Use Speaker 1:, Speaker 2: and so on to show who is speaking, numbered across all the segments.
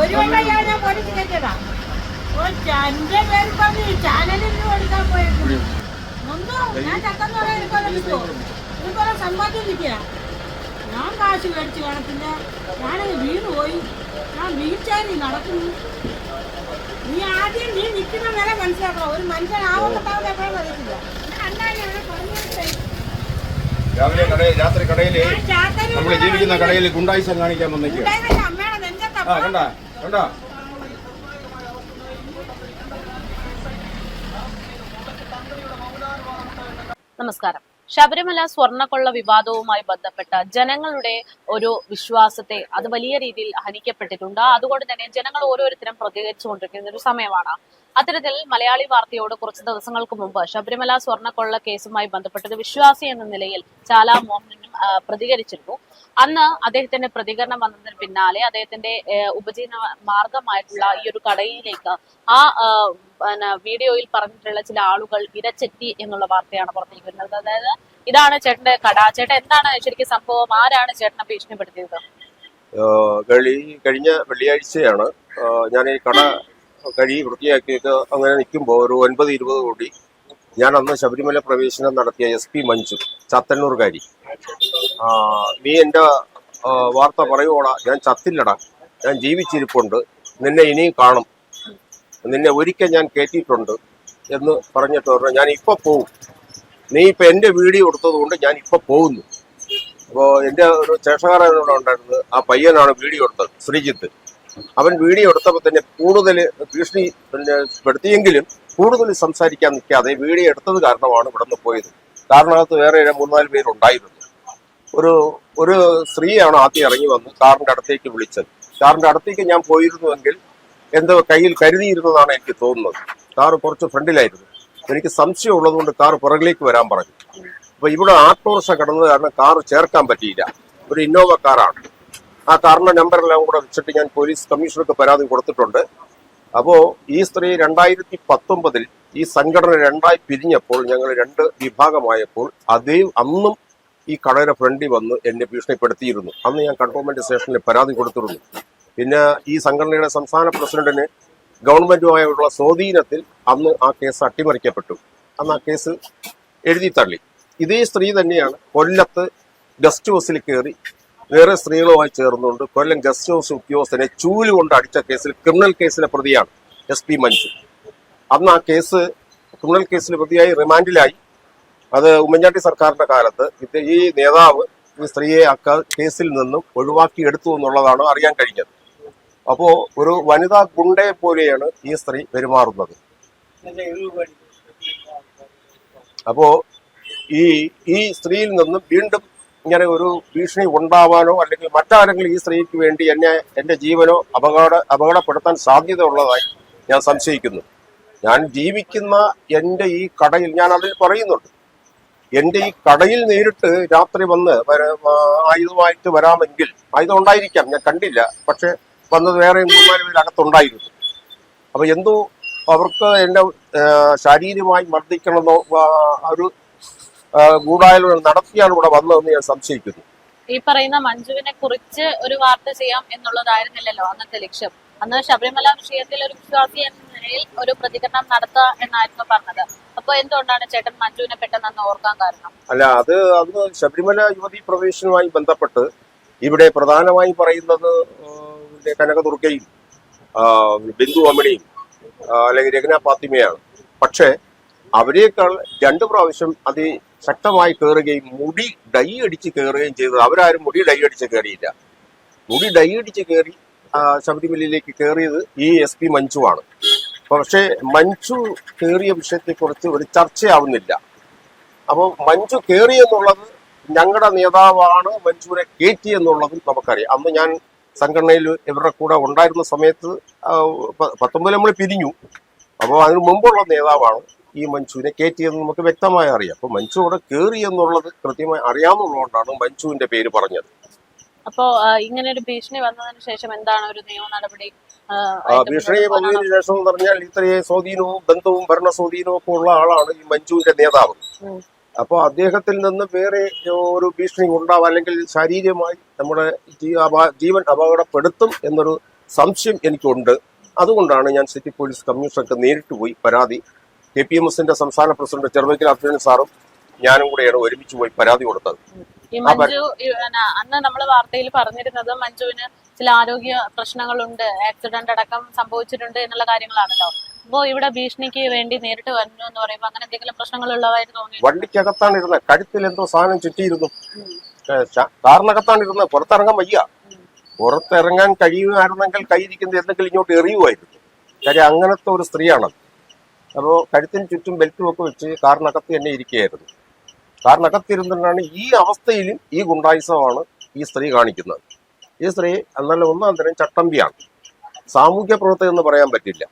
Speaker 1: ഒരു വട്ടം ഞാൻ പോലീസ് കേട്ടതാ. എന്റെ പേര് പറഞ്ഞ് ചാനലിൽ കൊടുക്കാൻ പോയിരുന്നു. ഒന്നോ ഞാൻ ചക്കെന്ന് പറയാൻ എനിക്കൊരു കിട്ടുമോ? എനിക്കൊരു സമ്പാദിച്ചിരിക്കുക. ഞാൻ കാശ് മേടിച്ച് കാണത്തില്ല. ഞാനത് വീണ് പോയി. ഞാൻ വീഴ്ചായി നടക്കുന്നു. നീ ആദ്യം നീ നിൽക്കുന്ന നില മനസ്സിലാക്കണം. ഒരു മനുഷ്യൻ ആവുന്നുണ്ടാവില്ല എപ്പോഴും അറിയത്തില്ല.
Speaker 2: രാത്രി കടയില് നമ്മൾ ജീവിക്കുന്ന കടയിൽ ഗുണ്ടായിസം കാണിക്കാൻ വന്നേക്കുക. കണ്ടാ കണ്ടാ
Speaker 3: നമസ്കാരം. ശബരിമല സ്വർണ്ണക്കൊള്ള വിവാദവുമായി ബന്ധപ്പെട്ട ജനങ്ങളുടെ ഒരു വിശ്വാസത്തെ അത് വലിയ രീതിയിൽ ഹനിക്കപ്പെട്ടിട്ടുണ്ട്. അതുകൊണ്ട് തന്നെ ജനങ്ങൾ ഓരോരുത്തരും പ്രതികരിച്ചുകൊണ്ടിരിക്കുന്ന ഒരു സമയമാണ്. അത്തരത്തിൽ മലയാളി വാർത്തയോട് കുറച്ച് ദിവസങ്ങൾക്ക് മുമ്പ് ശബരിമല സ്വർണ്ണക്കൊള്ള കേസുമായി ബന്ധപ്പെട്ടത് വിശ്വാസി എന്ന നിലയിൽ ചാല മോഹനനും പ്രതികരിച്ചിരുന്നു. അന്ന് അദ്ദേഹത്തിന്റെ പ്രതികരണം വന്നതിന് പിന്നാലെ അദ്ദേഹത്തിന്റെ ഉപജീവന മാർഗമായിട്ടുള്ള ഈ ഒരു കടയിലേക്ക് ആ വീഡിയോയിൽ പറഞ്ഞിട്ടുള്ള ചില ആളുകൾ ഇരച്ചെത്തി എന്നുള്ള വാർത്തയാണ് പുറത്തേക്ക് വരുന്നത്. അതായത് ഇതാണ് ചേട്ടന്റെ കട. ചേട്ടൻ എന്താണ് ശരിക്കും സംഭവം? ആരാണ് ചേട്ടനെ ഭീഷണിപ്പെടുത്തിയത്?
Speaker 2: കഴിഞ്ഞ വെള്ളിയാഴ്ചയാണ് ഞാൻ ഈ കട വൃത്തിയാക്കിയിട്ട് അങ്ങനെ നിൽക്കുമ്പോൾ ഒരു 9-20 കോടി ഞാൻ അന്ന് ശബരിമല പ്രവേശനം നടത്തിയ SP മഞ്ജു ചത്തന്നൂർകാരി, നീ എൻ്റെ വാർത്ത പറയുവോടാ, ഞാൻ ചത്തില്ലടാ, ഞാൻ ജീവിച്ചിരിപ്പുണ്ട്, നിന്നെ ഇനിയും കാണും, നിന്നെ ഒരിക്കൽ ഞാൻ കയറ്റിയിട്ടുണ്ട് എന്ന് പറഞ്ഞിട്ട് പറഞ്ഞു ഞാൻ ഇപ്പം പോവും, നീ ഇപ്പം എൻ്റെ വീഡിയോ എടുത്തത് കൊണ്ട് ഞാൻ ഇപ്പം പോകുന്നു. അപ്പോൾ എൻ്റെ ഒരു ചേഷകാരനോട് ഉണ്ടായിരുന്നത് ആ പയ്യനാണ് വീഡിയോ എടുത്തത്, ശ്രീജിത്ത്. അവൻ വീഡിയോ എടുത്തപ്പോൾ തന്നെ കൂടുതൽ ഭീഷണി പെടുത്തിയെങ്കിലും കൂടുതൽ സംസാരിക്കാൻ നിൽക്കാതെ വീഡിയോ എടുത്തത് കാരണമാണ് ഇവിടെ നിന്ന് പോയത്. കാരണത്ത് വേറെ 3-4 പേരുണ്ടായിരുന്നു. ഒരു സ്ത്രീയാണ് ആദ്യം ഇറങ്ങി വന്ന് കാറിന്റെ അടുത്തേക്ക് വിളിച്ചത്. കാറിന്റെ അടുത്തേക്ക് ഞാൻ പോയിരുന്നുവെങ്കിൽ എന്തോ കയ്യിൽ കരുതിയിരുന്നതാണ് എനിക്ക് തോന്നുന്നത്. കാറ് കുറച്ച് ഫ്രണ്ടിലായിരുന്നു. എനിക്ക് സംശയം ഉള്ളതുകൊണ്ട് കാർ പുറകിലേക്ക് വരാൻ പറഞ്ഞു. അപ്പൊ ഇവിടെ ആട്ടോറിക്ഷ കിടന്നത് കാരണം കാറ് ചേർക്കാൻ പറ്റിയില്ല. ഒരു ഇന്നോവ കാറാണ്. ആ കാറിന്റെ നമ്പറെല്ലാം കൂടെ വെച്ചിട്ട് ഞാൻ പോലീസ് കമ്മീഷണർക്ക് പരാതി കൊടുത്തിട്ടുണ്ട്. അപ്പോ ഈ സ്ത്രീ 2019 ഈ സംഘടന 2ആയി പിരിഞ്ഞപ്പോൾ ഞങ്ങൾ 2 വിഭാഗമായപ്പോൾ അന്നും ഈ കടയുടെ ഫ്രണ്ടിൽ വന്ന് എന്നെ ഭീഷണിപ്പെടുത്തിയിരുന്നു. അന്ന് ഞാൻ കൺട്രോൾമെന്റ് സ്റ്റേഷനിൽ പരാതി കൊടുത്തിരുന്നു. പിന്നെ ഈ സംഘടനയുടെ സംസ്ഥാന പ്രസിഡന്റിന് ഗവൺമെന്റുമായുള്ള സ്വാധീനത്തിൽ അന്ന് ആ കേസ് അട്ടിമറിക്കപ്പെട്ടു. അന്ന് ആ കേസ് എഴുതി തള്ളി. ഇതേ സ്ത്രീ തന്നെയാണ് കൊല്ലത്ത് ഗസ്റ്റ് ഹൗസിൽ കയറി വേറെ സ്ത്രീകളുമായി ചേർന്നുകൊണ്ട് കൊല്ലം ഗസ്റ്റ് ഹൗസ് ഉദ്യോഗസ്ഥനെ ചൂല് കൊണ്ട് അടിച്ച കേസിൽ ക്രിമിനൽ കേസിലെ പ്രതിയാണ് SP മഞ്ജു. അന്ന് ആ കേസ് ക്രിമിനൽ കേസിൽ പ്രതിയായി റിമാൻഡിലായി. അത് ഉമ്മൻചാണ്ടി സർക്കാരിന്റെ കാലത്ത് ഈ നേതാവ് ഈ സ്ത്രീയെ കേസിൽ നിന്നും ഒഴിവാക്കിയെടുത്തു എന്നുള്ളതാണ് അറിയാൻ കഴിഞ്ഞത്. അപ്പോ ഒരു വനിതാ ഗുണ്ടയെ പോലെയാണ് ഈ സ്ത്രീ പെരുമാറുന്നത്. അപ്പോ ഈ സ്ത്രീയിൽ നിന്നും വീണ്ടും ഇങ്ങനെ ഒരു ഭീഷണി ഉണ്ടാവാനോ അല്ലെങ്കിൽ മറ്റാരെങ്കിലും ഈ സ്ത്രീക്ക് വേണ്ടി എന്റെ ജീവനോ അപകടപ്പെടുത്താൻ സാധ്യത ഉള്ളതായി ഞാൻ സംശയിക്കുന്നു. ഞാൻ ജീവിക്കുന്ന എന്റെ ഈ കടയിൽ ഞാൻ അതിൽ പറയുന്നുണ്ട്, എന്റെ ഈ കടയിൽ നേരിട്ട് രാത്രി വന്ന് ആയുധമായിട്ട് വരാമെങ്കിൽ ആയുധം ഉണ്ടായിരിക്കാം, ഞാൻ കണ്ടില്ല. പക്ഷെ വന്നത് വേറെ 3-4 പേരകത്തുണ്ടായിരുന്നു. അപ്പൊ എന്തോ അവർക്ക് എന്നെ ശാരീരികമായി മർദ്ദിക്കണമെന്നോ ഒരു ഗൂഢാലോചന നടത്തിയാണ് ഇവിടെ വന്നതെന്ന് ഞാൻ സംശയിക്കുന്നു.
Speaker 3: ഈ പറയുന്ന മഞ്ജുവിനെ കുറിച്ച് ഒരു വാർത്ത ചെയ്യാം എന്നുള്ളതായിരുന്നില്ലല്ലോ അന്നത്തെ ലക്ഷ്യം. അന്ന് ശബരിമല വിഷയത്തിൽ ഒരു വിശ്വാസി എന്ന നിലയിൽ ഒരു പ്രതികരണം നടത്തുക എന്നായിരുന്നു പറഞ്ഞത്. അപ്പൊ എന്തുകൊണ്ടാണ് ചേട്ടൻ മഞ്ജുവിനെ പെട്ടെന്ന് അന്ന് ഓർക്കാൻ കാരണം?
Speaker 2: അല്ല, അന്ന് ശബരിമല യുവതീ പ്രവേശനവുമായി ബന്ധപ്പെട്ട് ഇവിടെ പ്രധാനമായി പറയുന്നത് കനകദുർഗയും ബിന്ദു അമ്മിണിയും അല്ലെങ്കിൽ രഹ്ന ഫാത്തിമയാണ്. പക്ഷെ അവരെക്കാൾ 2 പ്രാവശ്യം അതിശക്തമായി കയറുകയും മുടി ഡൈ അടിച്ച് കയറുകയും ചെയ്തത് അവരാരും മുടി ഡൈ അടിച്ച് കയറിയില്ല. മുടി ഡൈ അടിച്ച് കയറി ശബരിമലയിലേക്ക് കയറിയത് ഈ SP മഞ്ജുവാണ്. പക്ഷെ മഞ്ജു കയറിയ വിഷയത്തെക്കുറിച്ച് ഒരു ചർച്ചയാവുന്നില്ല. അപ്പോൾ മഞ്ജു കയറി എന്നുള്ളത് ഞങ്ങളുടെ നേതാവാണ് മഞ്ജുവിനെ കയറ്റി എന്നുള്ളതും നമുക്കറിയാം. അന്ന് ഞാൻ സംഘടനയിൽ ഇവരുടെ കൂടെ ഉണ്ടായിരുന്ന സമയത്ത് 19 നമ്മൾ പിരിഞ്ഞു. അപ്പോൾ അതിനു മുമ്പുള്ള നേതാവാണ് ഈ മഞ്ജുവിനെ കയറ്റിയെന്ന് നമുക്ക് വ്യക്തമായി അറിയാം. അപ്പൊ മഞ്ജു അവിടെ കയറി എന്നുള്ളത് കൃത്യമായി അറിയാവുന്നതുകൊണ്ടാണ് മഞ്ജുവിന്റെ പേര് പറഞ്ഞത്.
Speaker 3: അപ്പോ ഇങ്ങനെ ഒരു ഭീഷണി വന്നതിന് ശേഷം എന്താണ് ഒരു നിയമ നടപടി?
Speaker 2: ഭീഷണി വന്നതിന് ശേഷം എന്ന് പറഞ്ഞാൽ ഇത്രയും സ്വാധീനവും ബന്ധവും ഭരണ സ്വാധീനവും ഒക്കെ ഉള്ള ആളാണ് ഈ മഞ്ജുവിന്റെ നേതാവ്. അപ്പൊ അദ്ദേഹത്തിൽ നിന്ന് വേറെ ഒരു ഭീഷണി ഉണ്ടാവും അല്ലെങ്കിൽ ശാരീരികമായി നമ്മുടെ ജീവൻ അപകടപ്പെടുത്തും എന്നൊരു സംശയം എനിക്കുണ്ട്. അതുകൊണ്ടാണ് ഞാൻ സിറ്റി പോലീസ് കമ്മീഷണർക്ക് നേരിട്ട് പോയി പരാതി KPMSന്റെ സംസ്ഥാന പ്രസിഡന്റ് ചെറുവയ്ക്കൽ അബ്ദുൽ സാറും ഞാനും കൂടെയാണ് ഒരുമിച്ച് പോയി പരാതി കൊടുത്തത്.
Speaker 3: ഈ മഞ്ജു അന്ന് നമ്മൾ വാർത്തയിൽ പറഞ്ഞിരുന്നത് മഞ്ജുവിന് ചില ആരോഗ്യ പ്രശ്നങ്ങളുണ്ട്, ആക്സിഡന്റ് അടക്കം സംഭവിച്ചിട്ടുണ്ട് എന്നുള്ള കാര്യങ്ങളാണല്ലോ. അപ്പോ ഇവിടെ ഭീഷണിക്ക് വേണ്ടി നേരിട്ട് വരുന്നു എന്ന് പറയുമ്പോൾ അങ്ങനെ എന്തെങ്കിലും പ്രശ്നങ്ങൾ ഉള്ളതായിട്ട് തോന്നി?
Speaker 2: വണ്ടിക്കകത്താണ് ഇരുന്നത്, കഴുത്തിൽ എന്തോ സാധനം ചുറ്റിയിരുന്നു. കാറിനകത്താണ് ഇരുന്നത്, പുറത്തിറങ്ങാൻ വയ്യ. പുറത്തിറങ്ങാൻ കഴിയുമായിരുന്നെങ്കിൽ കൈയിരിക്കുന്നത് എന്തെങ്കിലും ഇങ്ങോട്ട് എറിയുമായിരുന്നു. കാര്യം അങ്ങനത്തെ ഒരു സ്ത്രീയാണത്. അപ്പോൾ കഴുത്തിന് ചുറ്റും ബെൽറ്റും ഒക്കെ വെച്ച് കാറിനകത്ത് തന്നെ ഇരിക്കുകയായിരുന്നു. കാറിനകത്തിരുന്നിട്ടാണ് ഈ അവസ്ഥയിലും ഈ ഗുണ്ടായുസമാണ് ഈ സ്ത്രീ കാണിക്കുന്നത്. ഈ സ്ത്രീ എന്നാൽ ഒന്നാം തരം ചട്ടമ്പിയാണ്, സാമൂഹ്യ പ്രവർത്തകൻ എന്ന് പറയാൻ പറ്റില്ല.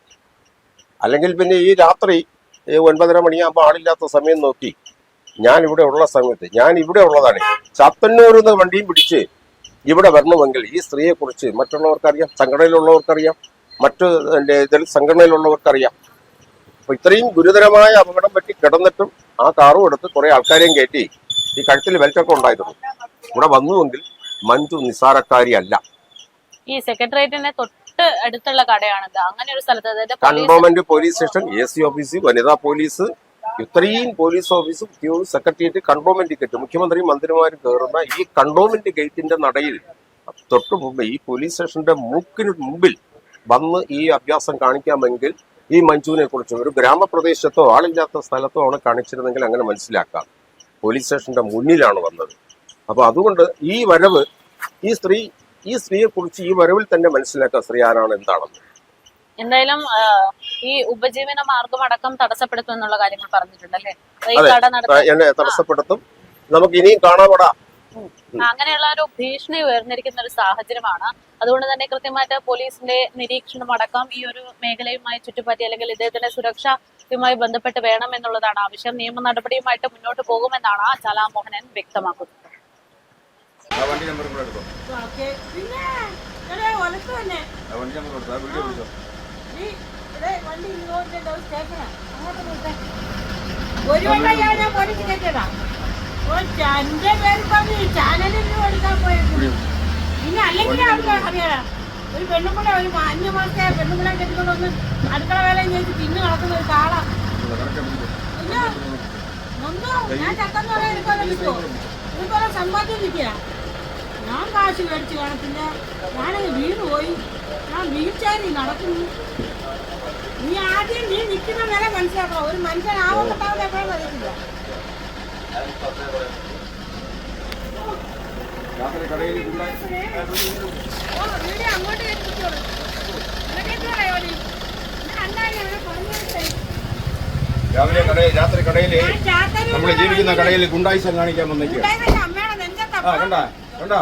Speaker 2: അല്ലെങ്കിൽ പിന്നെ ഈ രാത്രി 9:30 മണിയാകുമ്പോൾ ആളില്ലാത്ത സമയം നോക്കി ഞാൻ ഇവിടെ ഉള്ള സമയത്ത് ഞാൻ ഇവിടെ ഉള്ളതാണ്, ചാത്തന്നൂരിൽ നിന്ന് വണ്ടിയും പിടിച്ച് ഇവിടെ വരണമെങ്കിൽ ഈ സ്ത്രീയെ കുറിച്ച് മറ്റുള്ളവർക്കറിയാം, സംഘടനയിലുള്ളവർക്കറിയാം, മറ്റു ദളിത് സംഘടനയിലുള്ളവർക്കറിയാം. അപ്പൊ ഇത്രയും ഗുരുതരമായ അപകടം പറ്റി കിടന്നിട്ടും ആ കാറും എടുത്ത് കുറെ ആൾക്കാരെയും കയറ്റി ഈ കഴുത്തിൽ ബെൽറ്റൊക്കെ ഉണ്ടായിരുന്നു. ഇവിടെ വന്നുവെങ്കിൽ മഞ്ജു നിസ്സാരക്കാരിയല്ല.
Speaker 3: ഈ സെക്രട്ടേറിയറ്റിനെ തൊട്ട് അടുത്തുള്ള കടയാണിത്. അങ്ങനെ ഒരു സ്ഥലത്ത്
Speaker 2: cantonment police station, AC office, വനിതാ പോലീസ്, ഇത്രയും police office, secretariat, cantonment gate, മുഖ്യമന്ത്രിയും മന്ത്രിമാരും കയറുന്ന ഈ കണ്ടോൺമെന്റ് ഗേറ്റിന്റെ നടയിൽ തൊട്ടു മുമ്പ് ഈ പോലീസ് സ്റ്റേഷന്റെ മൂക്കിന് മുമ്പിൽ വന്ന് ഈ അഭ്യാസം കാണിക്കാമെങ്കിൽ ഈ മഞ്ജുവിനെ കുറിച്ച് ഒരു ഗ്രാമപ്രദേശത്തോ ആളില്ലാത്ത സ്ഥലത്തോ ആണ് കാണിച്ചിരുന്നെങ്കിൽ അങ്ങനെ മനസ്സിലാക്കാം. പോലീസ് സ്റ്റേഷന്റെ മുന്നിലാണ് വന്നത്. അപ്പൊ അതുകൊണ്ട് ഈ വരവ് ഈ സ്ത്രീയെ കുറിച്ച് ഈ വരവിൽ തന്നെ മനസ്സിലാക്കാം സ്ത്രീ ആരാണ്, എന്താണെന്ന്.
Speaker 3: എന്തായാലും ഈ ഉപജീവന മാർഗം അടക്കം തടസ്സപ്പെടുത്തും എന്നുള്ള കാര്യങ്ങൾ പറഞ്ഞിട്ടുണ്ടല്ലേ?
Speaker 2: എന്നെ തടസ്സപ്പെടുത്തും, നമുക്ക് ഇനിയും കാണാപ്പെടാ.
Speaker 3: അങ്ങനെയുള്ള ഒരു ഭീഷണി ഉയർന്നിരിക്കുന്ന ഒരു സാഹചര്യമാണ്. അതുകൊണ്ട് തന്നെ കൃത്യമായിട്ട് പോലീസിന്റെ നിരീക്ഷണം അടക്കം ഈ ഒരു മേഖലയുമായി ചുറ്റുപറ്റി അല്ലെങ്കിൽ ഇദ്ദേഹത്തിന്റെ സുരക്ഷയുമായി ബന്ധപ്പെട്ട് വേണം എന്നുള്ളതാണ് ആവശ്യം. നിയമ നടപടിയുമായിട്ട് മുന്നോട്ട് പോകുമെന്നാണ് ചാല മോഹനൻ വ്യക്തമാക്കുന്നത്.
Speaker 1: ഒരു വട്ടം ഞാൻ പോലീസ് കേട്ടതാ. എന്റെ പേര് പറഞ്ഞ് ചാനലിൽ എടുക്കാൻ പോയിരുന്നു. പിന്നെ അല്ലെങ്കിൽ അറിയാം, ഒരു പെണ്ണുമ്പിള, ഒരു 5 മാസത്തെ പെണ്ണുമ്പിളെ കെട്ടിക്കൊണ്ടൊന്ന് അടുക്കള വേലയും ചെയ്ത് തിന്നു നടക്കുന്ന ഒരു കാള. പിന്നെ ഒന്നും ഞാൻ ചക്കെന്ന് പറയാൻ എനിക്കൊന്നും കിട്ടുമോ? എനിക്കൊന്നും സമ്പാദ്യം കിട്ടിയ ഞാൻ കാശ് മേടിച്ച് കാണത്തില്ല. ഞാനങ്ങ് വീണ് പോയി, ഞാൻ വീഴ്ചാരി നടക്കുന്നു. നീ ആദ്യം നീ നിൽക്കുന്ന നില മനസ്സിലാക്കണം. ഒരു മനുഷ്യൻ ആവും കിട്ടാവുന്ന എപ്പോഴും അറിയത്തില്ല.
Speaker 2: രാത്രി കടയില് നമ്മൾ ജീവിക്കുന്ന കടയിൽ ഗുണ്ടായിസം കാണിക്കാൻ വന്നേക്കുക. കണ്ടാ